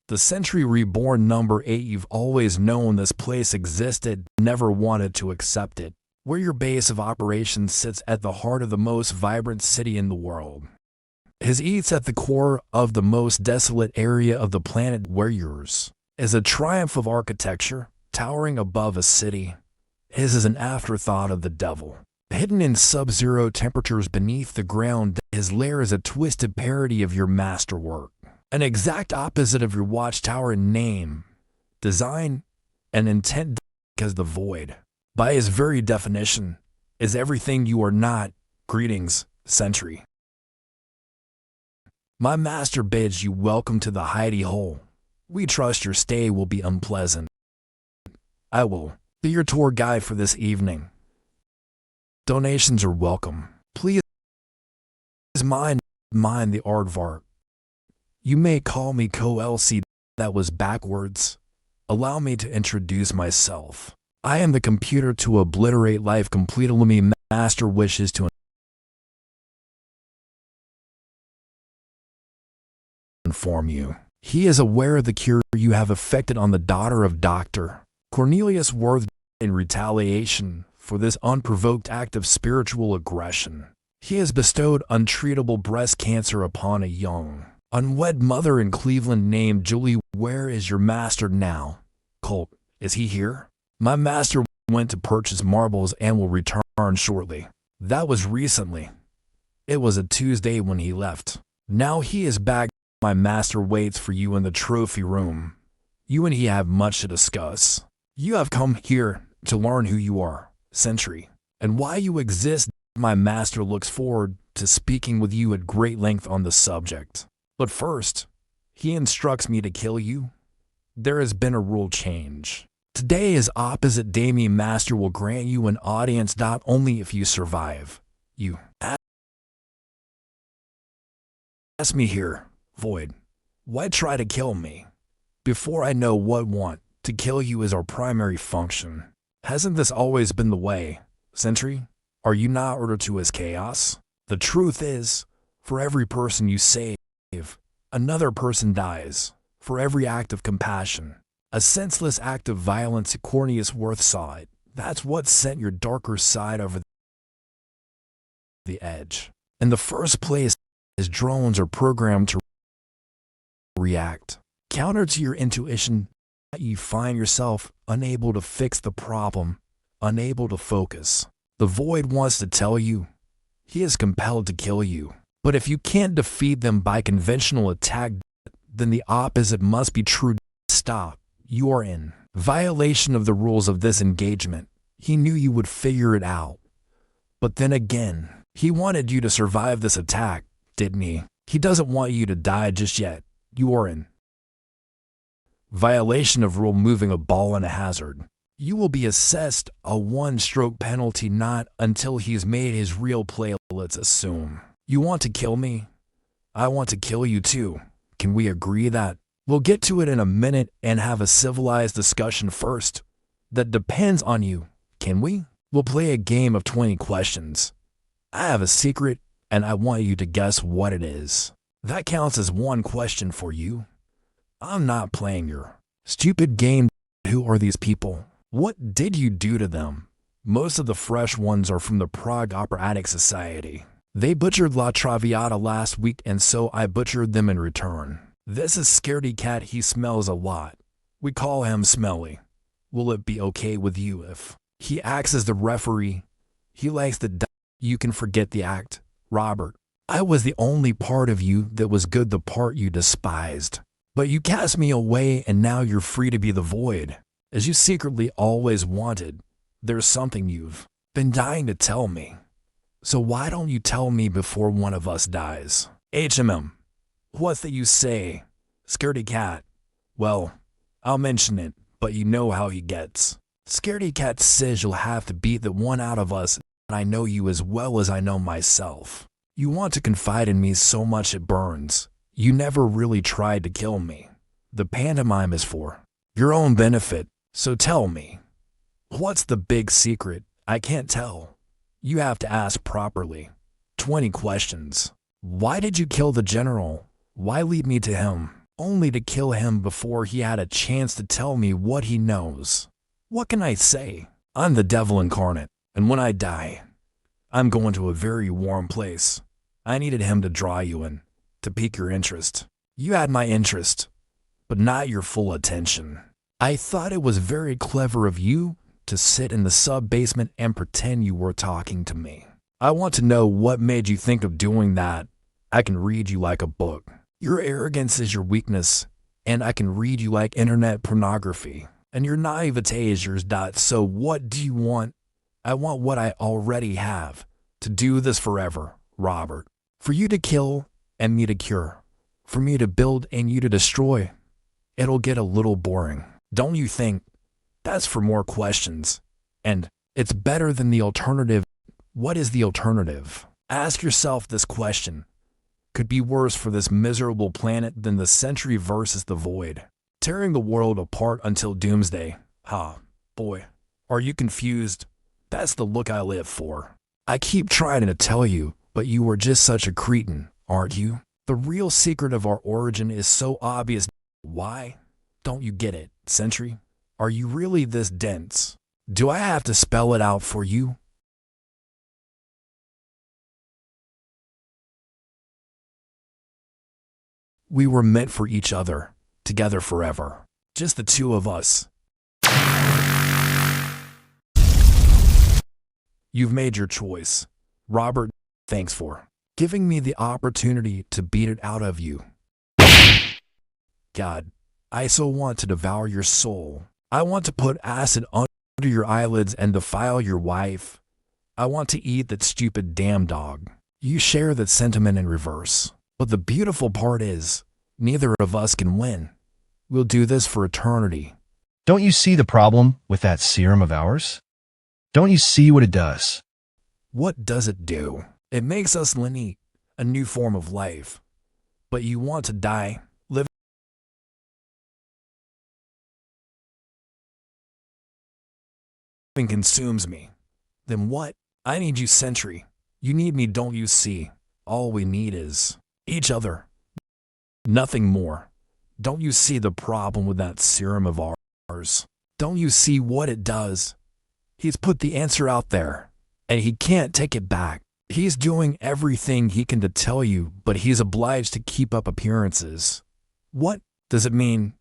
The Sentry Reborn number 8. You've always known this place existed, never wanted to accept it. Where your base of operations sits at the heart of the most vibrant city in the world. His eats at the core of the most desolate area of the planet, where yours is a triumph of architecture, towering above a city. His is an afterthought of the devil. Hidden in sub-zero temperatures beneath the ground, his lair is a twisted parody of your masterwork. An exact opposite of your watchtower in name, design, and intent, because the void, by his very definition, is everything you are not. Greetings, Sentry. My master bids you welcome to the hidey hole. We trust your stay will be unpleasant. I will be your tour guide for this evening. Donations are welcome. Please mind the aardvark. You may call me Co-LC. That was backwards. Allow me to introduce myself. I am the computer to obliterate life completely. Me master wishes to inform you. He is aware of the cure you have effected on the daughter of Dr. Cornelius Worth in retaliation for this unprovoked act of spiritual aggression. He has bestowed untreatable breast cancer upon a young, unwed mother in Cleveland named Julie. Where is your master now? Colt, is he here? My master went to purchase marbles and will return shortly. That was recently. It was a Tuesday when he left. Now he is back. My master waits for you in the trophy room. You and he have much to discuss. You have come here to learn who you are, Sentry, and why you exist. My master looks forward to speaking with you at great length on the subject. But first, he instructs me to kill you. There has been a rule change. Today is opposite day. Me master will grant you an audience. Only if you survive. You ask me here, Void. Why try to kill me? Before I know what want, to kill you is our primary function. Hasn't this always been the way, Sentry? Are you not ordered to as chaos? The truth is, for every person you save, another person dies. For every act of compassion, a senseless act of violence. Cornelius Worth saw it. That's what sent your darker side over the edge. In the first place, his drones are programmed to react counter to your intuition. You find yourself unable to fix the problem, unable to focus. The Void wants to tell you he is compelled to kill you. But if you can't defeat them by conventional attack, then the opposite must be true. Stop. You are in violation of the rules of this engagement. He knew you would figure it out. But then again, he wanted you to survive this attack, didn't he? He doesn't want you to die just yet. You are in violation of rule moving a ball in a hazard. You will be assessed a one-stroke penalty not until he's made his real play. Let's assume you want to kill me. I want to kill you too. Can we agree that? We'll get to it in a minute and have a civilized discussion first. That depends on you. Can we? We'll play a game of 20 questions. I have a secret and I want you to guess what it is. That counts as one question for you. I'm not playing your stupid game. Who are these people? What did you do to them? Most of the fresh ones are from the Prague Operatic Society. They butchered La Traviata last week and so I butchered them in return. This is Scaredy Cat. He smells a lot. We call him Smelly. Will it be okay with you if he acts as the referee? He likes the You can forget the act, Robert. I was the only part of you that was good, the part you despised. But you cast me away and now you're free to be the Void. As you secretly always wanted. There's something you've been dying to tell me. So why don't you tell me before one of us dies? What that you say? Scaredy Cat. Well, I'll mention it, but you know how he gets. Scaredy Cat says you'll have to beat the one out of us, and I know you as well as I know myself. You want to confide in me so much it burns. You never really tried to kill me. The pantomime is for your own benefit, so tell me. What's the big secret? I can't tell. You have to ask properly. 20 questions. Why did you kill the general? Why lead me to him? only to kill him before he had a chance to tell me what he knows. What can I say? I'm the devil incarnate, and when I die, I'm going to a very warm place. I needed him to draw you in, to pique your interest. You had my interest, but not your full attention. I thought it was very clever of you to sit in the sub-basement and pretend you were talking to me. I want to know what made you think of doing that. I can read you like a book. Your arrogance is your weakness, and I can read you like internet pornography. And your naivete is yours. So what do you want? I want what I already have. To do this forever, Robert. For you to kill and me to cure. For me to build and you to destroy. It'll get a little boring. Don't you think? That's for more questions. And it's better than the alternative. What is the alternative? Ask yourself this question. Could be worse for this miserable planet than the Sentry versus the Void. Tearing the world apart until doomsday. Boy, are you confused? That's the look I live for. I keep trying to tell you, but you are just such a cretin, aren't you? The real secret of our origin is so obvious. Why? Don't you get it, Sentry? Are you really this dense? Do I have to spell it out for you? We were meant for each other, together forever. Just the two of us. You've made your choice. Robert, thanks for giving me the opportunity to beat it out of you. God, I so want to devour your soul. I want to put acid under your eyelids and defile your wife. I want to eat that stupid damn dog. You share that sentiment in reverse. But the beautiful part is, neither of us can win. We'll do this for eternity. Don't you see the problem with that serum of ours? Don't you see what it does? What does it do? It makes us lineate, a new form of life. But you want to die, living consumes me. Then what? I need you, Sentry. You need me, don't you see? All we need is each other. Nothing more. Don't you see the problem with that serum of ours? Don't you see what it does? He's put the answer out there, and he can't take it back. He's doing everything he can to tell you, but he's obliged to keep up appearances. What does it mean?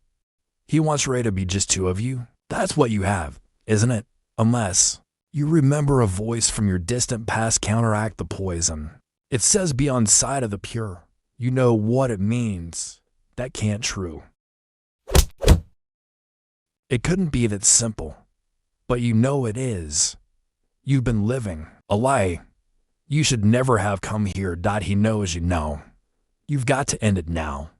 He wants Ray to be just two of you? That's what you have, isn't it? Unless you remember a voice from your distant past counteract the poison. It says be on side of the pure. You know what it means. That can't true. It couldn't be that simple. But you know it is. You've been living a lie. You should never have come here. He knows you know. You've got to end it now.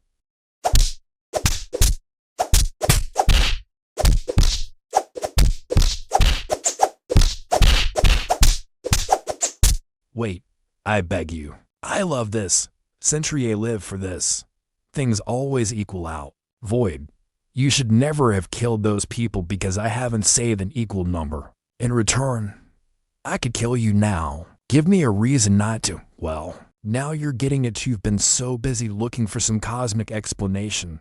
Wait, I beg you. I love this. Sentry live for this. Things always equal out. Void. You should never have killed those people because I haven't saved an equal number. In return, I could kill you now. Give me a reason not to. Well, now you're getting it. You've been so busy looking for some cosmic explanation.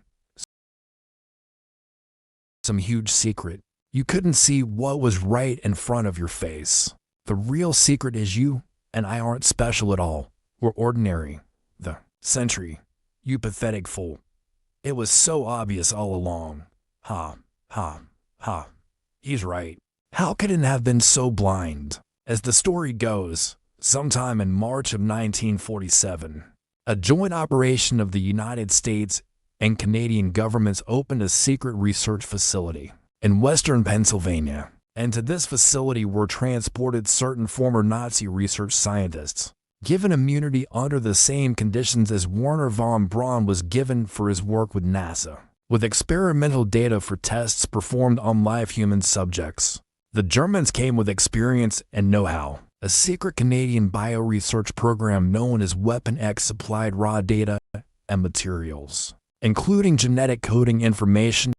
Some huge secret. You couldn't see what was right in front of your face. The real secret is you and I aren't special at all. We're ordinary. The Sentry. You pathetic fool. It was so obvious all along. He's right. How could it have been so blind? As the story goes, sometime in March of 1947, a joint operation of the United States and Canadian governments opened a secret research facility in western Pennsylvania, and to this facility were transported certain former Nazi research scientists, given immunity under the same conditions as Werner von Braun was given for his work with NASA, with experimental data for tests performed on live human subjects. The Germans came with experience and know-how. A secret Canadian bio-research program known as Weapon X supplied raw data and materials, including genetic coding information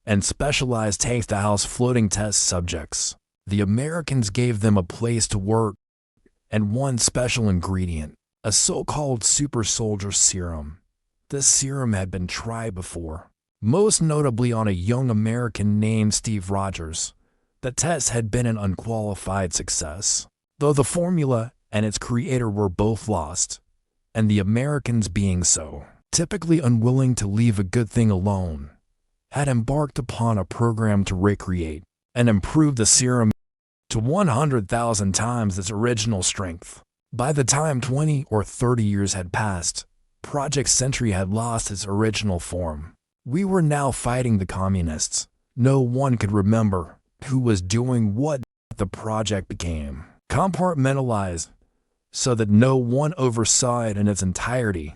and specialized tank-to-house floating test subjects. The Americans gave them a place to work and one special ingredient, a so-called super soldier serum. This serum had been tried before, most notably on a young American named Steve Rogers. The test had been an unqualified success, though the formula and its creator were both lost, and the Americans, being so typically unwilling to leave a good thing alone, had embarked upon a program to recreate and improve the serum to 100,000 times its original strength. By the time 20 or 30 years had passed, Project Sentry had lost its original form. We were now fighting the communists. No one could remember who was doing what. The project became compartmentalized so that no one oversaw it in its entirety.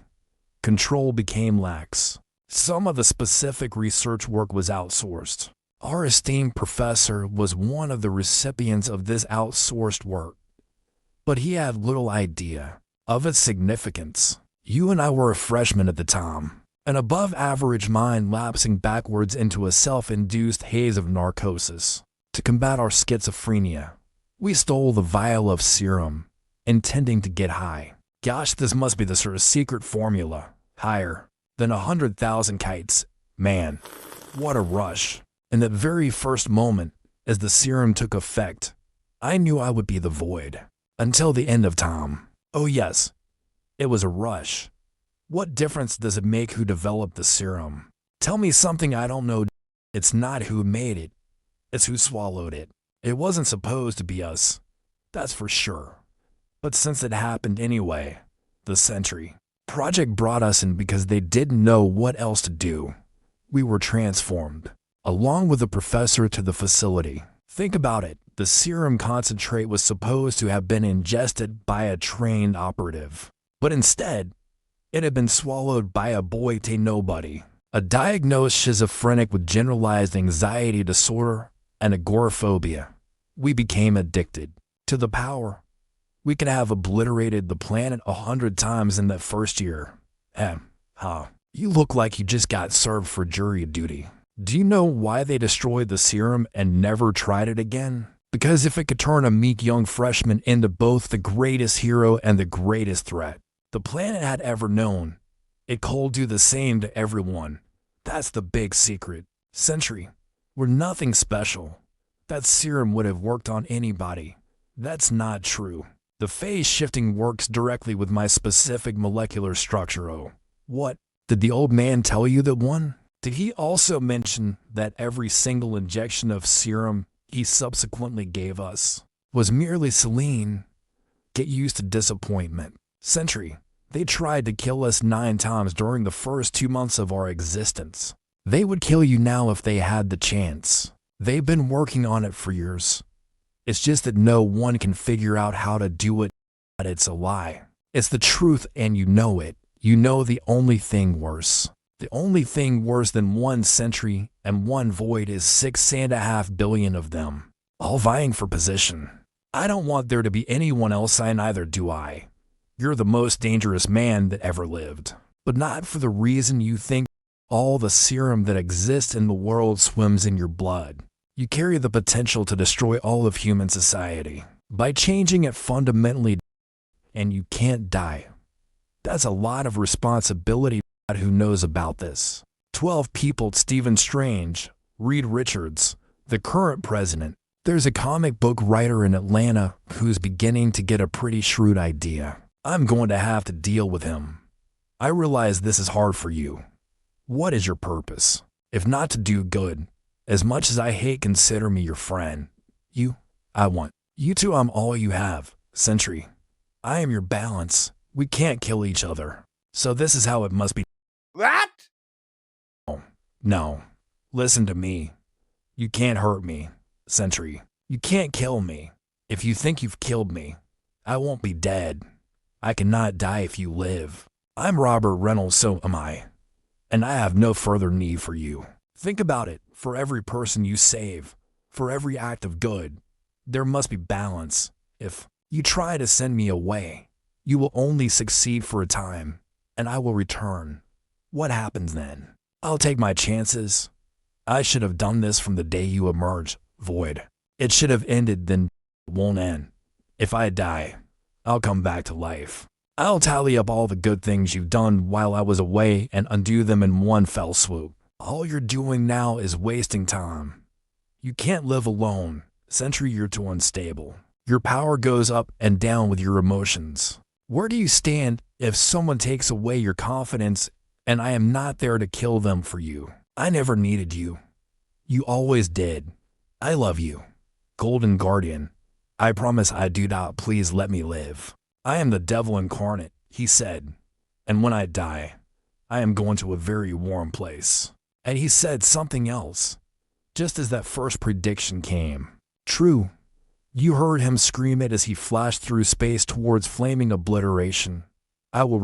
Control became lax. Some of the specific research work was outsourced. Our esteemed professor was one of the recipients of this outsourced work, but he had little idea of its significance. You and I were a freshman at the time, an above-average mind lapsing backwards into a self-induced haze of narcosis. To combat our schizophrenia, we stole the vial of serum, intending to get high. Gosh, this must be the sort of secret formula. Higher than 100,000 kites. Man, what a rush. In that very first moment, as the serum took effect, I knew I would be the void. Until the end of time. Oh yes, it was a rush. What difference does it make who developed the serum? Tell me something I don't know. It's not who made it, it's who swallowed it. It wasn't supposed to be us, that's for sure. But since it happened anyway, the Sentry Project brought us in because they didn't know what else to do. We were transformed, along with the professor, to the facility. Think about it. The serum concentrate was supposed to have been ingested by a trained operative, but instead, it had been swallowed by a boy to nobody, a diagnosed schizophrenic with generalized anxiety disorder and agoraphobia. We became addicted to the power. We could have obliterated the planet 100 times in that first year. You look like you just got served for jury duty. Do you know why they destroyed the serum and never tried it again? Because if it could turn a meek young freshman into both the greatest hero and the greatest threat the planet had ever known, it could do the same to everyone. That's the big secret. Sentry, we're nothing special. That serum would have worked on anybody. That's not true. The phase shifting works directly with my specific molecular structure. Oh, what? Did the old man tell you that one? Did he also mention that every single injection of serum he subsequently gave us was merely saline? Get used to disappointment. Sentry, they tried to kill us 9 times during the first 2 months of our existence. They would kill you now if they had the chance. They've been working on it for years. It's just that no one can figure out how to do it, but it's a lie. It's the truth and you know it. You know the only thing worse. The only thing worse than one Sentry and one void is 6.5 billion of them, all vying for position. I don't want there to be anyone else, and neither do I. You're the most dangerous man that ever lived, but not for the reason you think. All the serum that exists in the world swims in your blood. You carry the potential to destroy all of human society by changing it fundamentally, and you can't die. That's a lot of responsibility. Who knows about this? 12 people: Stephen Strange, Reed Richards, the current president. There's a comic book writer in Atlanta who's beginning to get a pretty shrewd idea. I'm going to have to deal with him. I realize this is hard for you. What is your purpose? If not to do good, as much as I hate, consider me your friend. I want you to. I'm all you have, Sentry. I am your balance. We can't kill each other. So this is how it must be. What? No. Listen to me. You can't hurt me, Sentry. You can't kill me. If you think you've killed me, I won't be dead. I cannot die if you live. I'm Robert Reynolds, so am I. And I have no further need for you. Think about it. For every person you save, for every act of good, there must be balance. If you try to send me away, you will only succeed for a time, and I will return. What happens then? I'll take my chances. I should have done this from the day you emerge, Void. It should have ended, then it won't end. If I die, I'll come back to life. I'll tally up all the good things you've done while I was away and undo them in one fell swoop. All you're doing now is wasting time. You can't live alone. Sentry, you're too unstable. Your power goes up and down with your emotions. Where do you stand if someone takes away your confidence and I am not there to kill them for you? I never needed you. You always did. I love you. Golden Guardian, I promise I do not. Please let me live. I am the devil incarnate, he said, and when I die, I am going to a very warm place. And he said something else, just as that first prediction came. True, you heard him scream it as he flashed through space towards flaming obliteration. I will